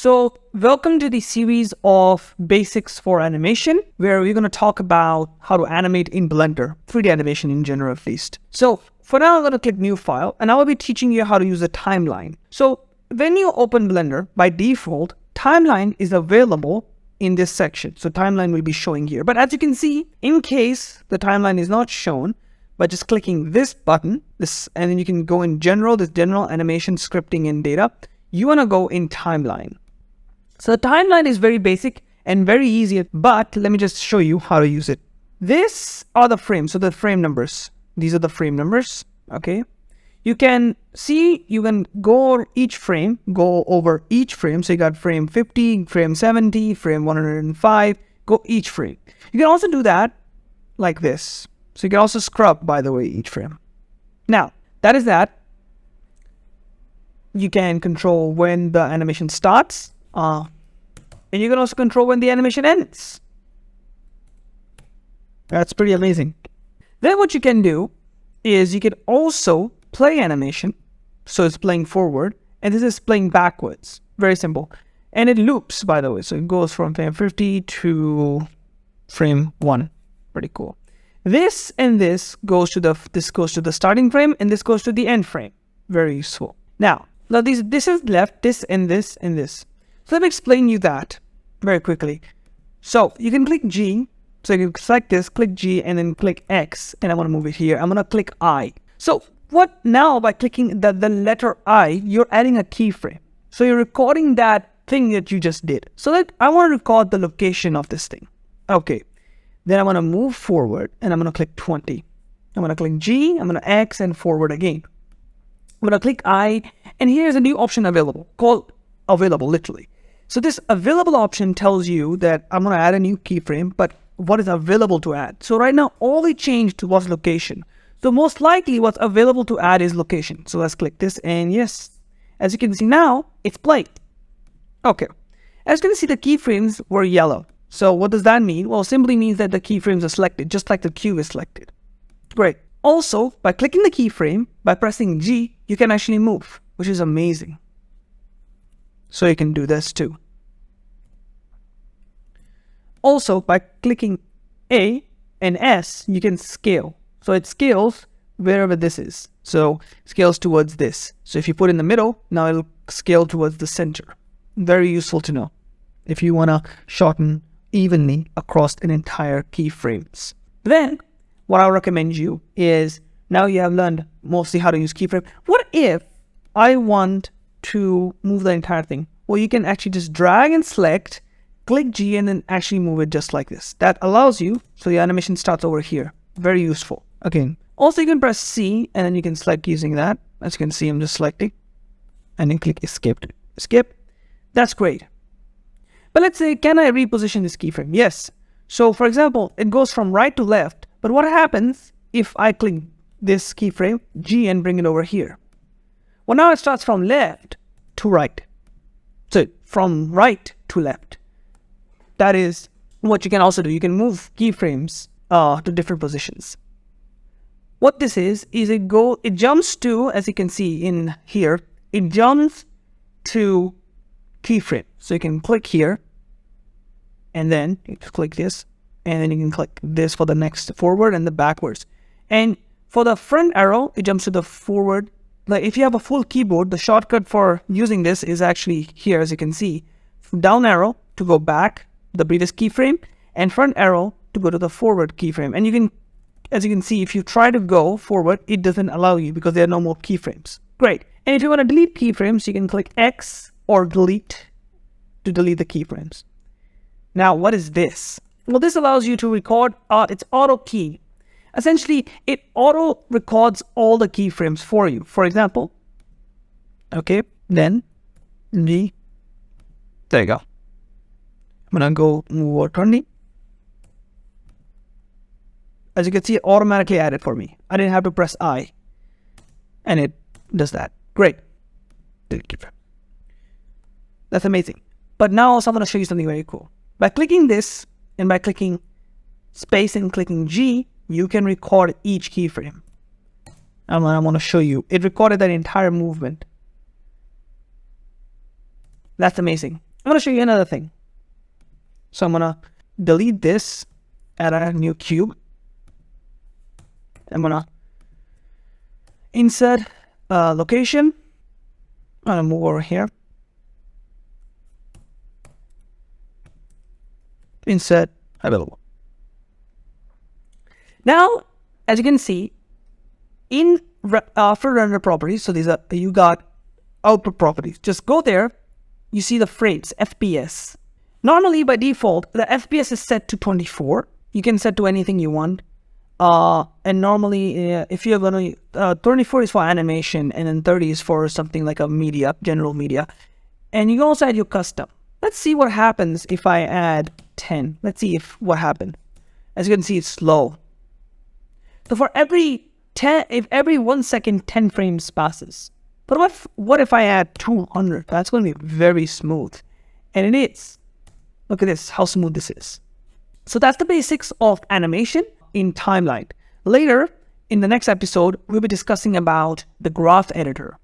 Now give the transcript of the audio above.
So welcome to the series of basics for animation, where we're going to talk about how to animate in Blender, 3D animation in general at least. So for now, I'm going to click new file and I will be teaching you how to use a timeline. So when you open Blender, by default, timeline is available in this section. So timeline will be showing here. But as you can see, in case the timeline is not shown, by just clicking this button, and then you can go in general, this general animation scripting and data, you want to go in timeline. So the timeline is very basic and very easy, but let me just show you how to use it. These are the frames, so the frame numbers. These are the frame numbers, okay? You can see, you can go over each frame. So you got frame 50, frame 70, frame 105, go each frame. You can also do that like this. So you can also scrub, by the way, each frame. Now, that is that. You can control when the animation starts. And you can also control when the animation ends. That's pretty amazing. Then what you can do is you can also play animation. So it's playing forward and this is playing backwards. Very simple. And it loops, by the way. So it goes from frame 50 to frame 1. Pretty cool. This and this goes to the starting frame and this goes to the end frame. Very useful. Now this is left, this and this and this. So let me explain you that very quickly. So you can click G. So you can select this, click G, and then click X. And I want to move it here. I'm going to click I. So what now, by clicking the letter I, you're adding a keyframe. So you're recording that thing that you just did. So that I want to record the location of this thing. Okay. Then I want to move forward and I'm going to click 20. I'm going to click G, I'm going to X and forward again. I'm going to click I, and here's a new option available called available, literally. So this available option tells you that I'm going to add a new keyframe, but what is available to add? So right now, all we changed was location. So most likely what's available to add is location. So let's click this, and yes, as you can see now, it's playing. Okay. As you can see, the keyframes were yellow. So what does that mean? Well, simply means that the keyframes are selected, just like the cube is selected. Great. Also, by clicking the keyframe, by pressing G, you can actually move, which is amazing. So you can do this too. Also, by clicking A and S, you can scale. So it scales wherever this is. So it scales towards this. So if you put in the middle, now it'll scale towards the center. Very useful to know if you want to shorten evenly across an entire keyframes. Then what I recommend you is, now you have learned mostly how to use keyframe. What if I want to move the entire thing? Well, you can actually just drag and select, click G, and then actually move it just like this. That allows you, so the animation starts over here. Very useful. Again, also you can press C and then you can select using that. As you can see, I'm just selecting and then click escape. Escape. That's great. But let's say, can I reposition this keyframe? Yes. So for example, it goes from right to left, but what happens if I click this keyframe, G, and bring it over here? Well, now it starts from left to right. So from right to left. That is what you can also do. You can move keyframes to different positions. What this is it jumps to, as you can see in here, it jumps to keyframe. So you can click here, and then you click this, and then you can click this for the next forward and the backwards. And for the front arrow, it jumps to the forward. Like if you have a full keyboard, the shortcut for using this is actually here, as you can see. Down arrow to go back the previous keyframe, and front arrow to go to the forward keyframe. And you can, as you can see, if you try to go forward, it doesn't allow you because there are no more keyframes. Great. And if you want to delete keyframes, you can click X or delete to delete the keyframes. Now, what is this? Well, this allows you to record, it's auto key. Essentially, it auto records all the keyframes for you. For example, okay, then G, there you go. I'm gonna go move over 20. As you can see, it automatically added for me. I didn't have to press I, and it does that. Great. That's amazing. But now also I'm gonna show you something very cool. By clicking this and by clicking space and clicking G, you can record each keyframe. I want to show you. It recorded that entire movement. That's amazing. I'm going to show you another thing. So I'm going to delete this, add a new cube. I'm going to insert location. I'm going to move over here. Insert available. Now, as you can see, in after render properties, so these are, you got output properties. Just go there, you see the frames, FPS. Normally by default, the FPS is set to 24. You can set to anything you want. And normally, if you're going to, 24 is for animation, and then 30 is for something like a media, general media. And you can also add your custom. Let's see what happens if I add 10. Let's see what happened. As you can see, it's slow. So for every 10, if every 1 second, 10 frames passes. But what if I add 200? That's going to be very smooth. And it is. Look at this, how smooth this is. So that's the basics of animation in Timeline. Later, in the next episode, we'll be discussing about the graph editor.